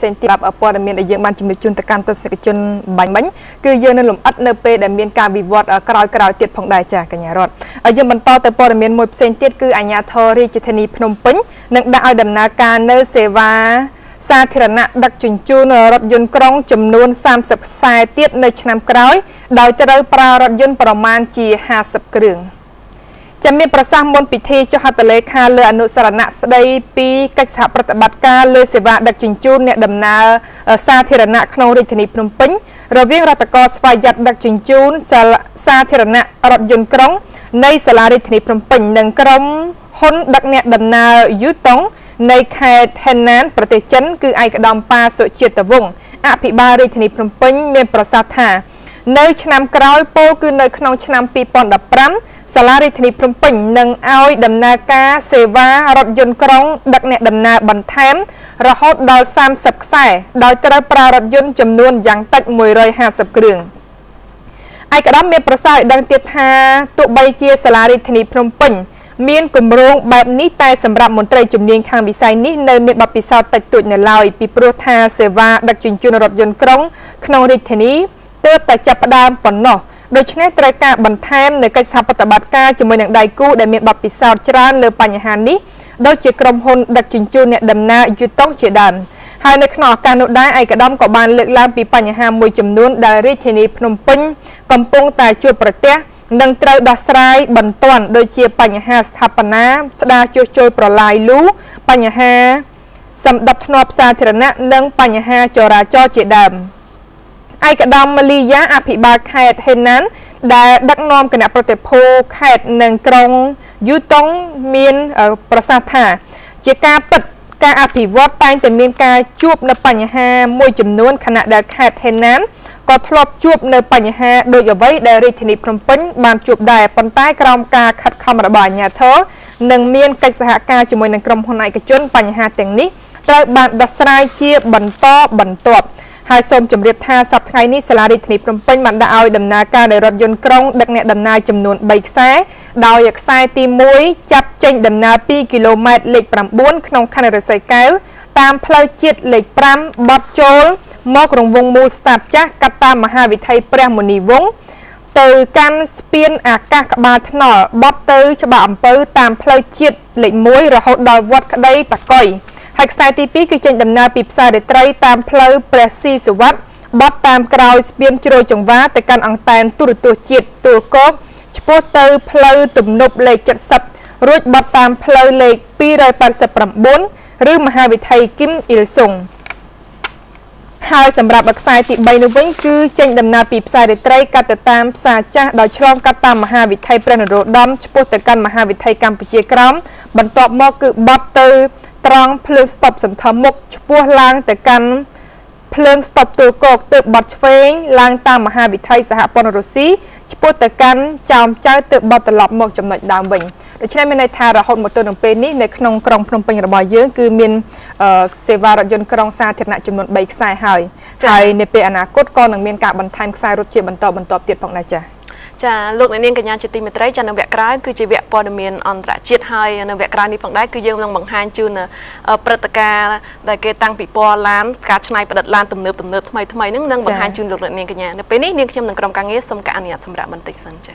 ផ្សេងទៀតព័ត៌មានដែលយើងបានជំរាបជូនទៅកាន់ទស្សនិកជនបាញ់មិញគឺយើងនឹងលំអិតនៅពេលដែលមានការវិវត្តក្រោយទៀតផងដែរចាកញ្ញារដ្ឋហើយយើងបន្តទៅព័ត៌មានមួយផ្សេងទៀតគឺអាជ្ញាធររាជធានីភ្នំពេញនឹងដាក់ឲ្យដំណើរការនៅសេវាសាធារណៈដឹកជញ្ជូនរថយន្តក្រុងចំនួន30ខ្សែទៀតនៅឆ្នាំក្រោយដោយត្រូវប្រើរថយន្តប្រមាណជា50គ្រឿងចាំមានប្រសាសន៍មុនពិធីចុះហត្ថលេខាលើអនុសរណៈស្ដីពីកិច្ចសហប្រតិបត្តិការលើសេវាដឹកជញ្ជូនអ្នកដំណើរសាធារណៈក្នុងរាជធានីភ្នំពេញរវាងរដ្ឋការស្វ័យយ័តដឹកជញ្ជូនសាធារណៈរថយន្តក្រុងនៃសាលារាជធានីភ្នំពេញនិងក្រុមហ៊ុនដឹកអ្នកដំណើរយូតុងនៃខេត្តហេណានប្រទេសចិនគឺឯកឧត្តមប៉ាសុជាតិវង្សអភិបាលរាជធានីភ្នំពេញមានប្រសាសន៍ថានៅឆ្នាំក្រោយពោលគឺនៅក្នុងឆ្នាំ2015សាលារាជធានីភ្នំពេញនឹងឲ្យដំណើរការសេវារថយន្តក្រុងដឹកអ្នកដំណើរបន្ថែមរហូតដល់30ខ្សែដោយត្រូវប្រើរថយន្តចំនួនយ៉ាងតិច150គ្រឿងឯកឧត្តមមានប្រសាសន៍ឲ្យដឹងទៀតថាទោះបីជាសាលារាជធានីភ្នំពេញមានគម្រោងបែបនេះតែសម្រាប់មន្ត្រីជំនាញខាងវិស័យនេះនៅមានបទពិសោធន៍តិចតួចនៅឡើយពីព្រោះថាសេវាដឹកជញ្ជូនរថយន្តក្រុងក្នុងរាជធានីទើបតែចាប់ផ្ដើមប៉ុណ្ណោះដូច្នេះត្រូវការបន្ថែមនៅកិច្ចសហប្រតិបត្តិការជាមួយនឹងដៃគូដែលមានបទពិសោធន៍ច្រើនលើបញ្ហានេះដូចជាក្រុមហ៊ុនដឹកជញ្ជូនអ្នកដំណើរយូតុងជាដើមហើយនៅក្នុងឱកាសនោះដែរឯកឧត្តមក៏បានលើកឡើងពីបញ្ហាមួយចំនួនដែលរាជធានីភ្នំពេញកំពុងតែជួបប្រទះនឹងត្រូវដោះស្រាយបន្ទាន់ដូចជាបញ្ហាស្ថាបនាស្ដារជួសជុលប្រឡាយលូបញ្ហាសម្ដាប់ធ្នាប់សាធារណៈនិងបញ្ហាចរាចរណ៍ជាដើមឯកឧត្តមលីយ៉ាអភិបាលខេត្តហេណានដែលដឹកនាំគណៈប្រតិភូខេត្តនិងក្រុងយូតុងមានប្រសាសន៍ថាជាការពិតការអភិវឌ្ឍតែងតែមានការជួបនៅបញ្ហាមួយចំនួនខណៈដែលខេត្តហេណានក៏ធ្លាប់ជួបនៅបញ្ហាដូចអ្វីដែលរាជធានីភ្នំពេញបានជួបដែរប៉ុន្តែក្រោមការខិតខំរបស់អាជ្ញាធរនិងមានកិច្ចសហការជាមួយនឹងក្រុមហ៊ុនឯកជនបញ្ហាទាំងនេះត្រូវបានដោះស្រាយជាបន្តបន្ទាប់ហើយសូមជម្រាបថាសប្តាហ៍ថ្ងៃនេះសាលារាជធានីភ្នំពេញបានដាក់ឲ្យដំណើរការនៃរថយន្តក្រុងដឹកអ្នកដំណើរចំនួន3ខ្សែដោយខ្សែទី1ចាប់ចេញដំណើរ2គីឡូម៉ែត្រលេខ9ក្នុងខណ្ឌរិស័យកែវតាមផ្លូវជាតិលេខ5បត់ចូលមករង្វង់មូលស្តាបចាស់កាត់តាមមហាវិថីព្រះមុនីវង្សទៅកាន់ស្ពានអាកាសក្បាលថ្នល់បត់ទៅច្បារអំពៅតាមផ្លូវជាតិលេខ1រហូតដល់វត្តក្តីតាកុយហើយខ្សែទី2គឺចេញដំណើរពីផ្សាររាត្រីតាមផ្លូវព្រះស៊ីសុវត្ថិបត់តាមក្រោយស្ពានជ្រោយចង្វាទៅកាន់អង្តែនទូរទស្សន៍ជាតិទួលគោកឆ្ពោះទៅផ្លូវទំនប់លេខ70រួចបត់តាមផ្លូវលេខ289ឬមហាវិថីគីមអ៊ីលសុងហើយសម្រាប់ខ្សែទី3នោះវិញគឺចេញដំណើរពីផ្សាររាត្រីកាត់ទៅតាមផ្សារចាស់ដោយឆ្លងកាត់តាមមហាវិថីព្រះនរោត្តមឆ្ពោះទៅកាន់មហាវិថីកម្ពុជាក្រោមបន្ទាប់មកគឺបត់ទៅត្រង់ភ្លើងស្តុបសន្ធមុខឆ្ពោះឡើងទៅកាន់ភ្លើងស្តុបទួលគោកទើបបត់ឆ្វេងឡើងតាមមហាវិថីសហព័ន្ធរុស្ស៊ីឆ្ពោះទៅកាន់ចោមចៅទើបបត់ត្រឡប់មកចំណុចដើមវិញដូច្នេះមានន័យថារហូតមកទល់នឹងពេលនេះនៅក្នុងក្រុងភ្នំពេញរបស់យើងគឺមានសេវារថយន្តក្រុងសាធារណៈចំនួន3ខ្សែហើយនៅពេលអនាគតក៏នឹងមានការបន្ថែមខ្សែរថជាបន្តទៀតផងដែរចា៎ចាលោកអ្នកនាងកញ្ញាជាទីមេត្រីចានៅវគ្គក្រោយគឺជាវគ្គព័ត៌មានអន្តរជាតិហើយនៅវគ្គក្រោយនេះផងដែរគឺយើងនឹងបង្ហាញជូនព្រឹត្តិការណ៍ដែលគេតាំងពីពណ៌ឡានការច្នៃប្រឌិតឡានទំនើបថ្មីហ្នឹងនឹងបង្ហាញជូនលោកអ្នកនាងកញ្ញានៅពេលនេះនាងខ្ញុំនឹងក្រុមការងារសូមការអនុញ្ញាតសម្រាប់បន្តិចសិនចា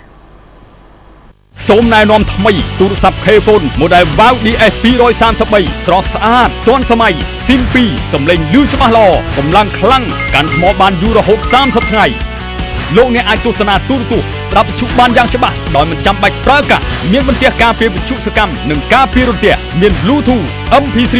សូមណែនាំថ្មីទូរស័ព្ទ K-phone model Wow DS 233ស្រស់ស្អាតទាន់សម័យ SIM 2សំឡេងលឺច្បាស់ល្អកម្លាំងខ្លាំងកាន់ថ្មបានយូររហូត30ថ្ងៃលោកអ្នកអាចទស្សនាទូរទស្សន៍ស្ដាប់វិទ្យុបានយ៉ាងច្បាស់ដោយមិនចាំបាច់ប្រើកាសមានបន្ទះការពារវិទ្យុសកម្មនិងការពាររន្ទះមាន Bluetooth MP3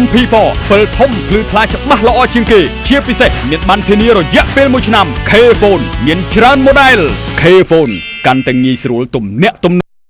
MP4 ពេលធំភ្លឺថ្លាច្បាស់ល្អជាងគេជាពិសេសមានប័ណ្ណធានារយៈពេល1ឆ្នាំ K-phone មានច្រើន model K-phone កាន់តែងាយស្រួលទំនាក់ទំនង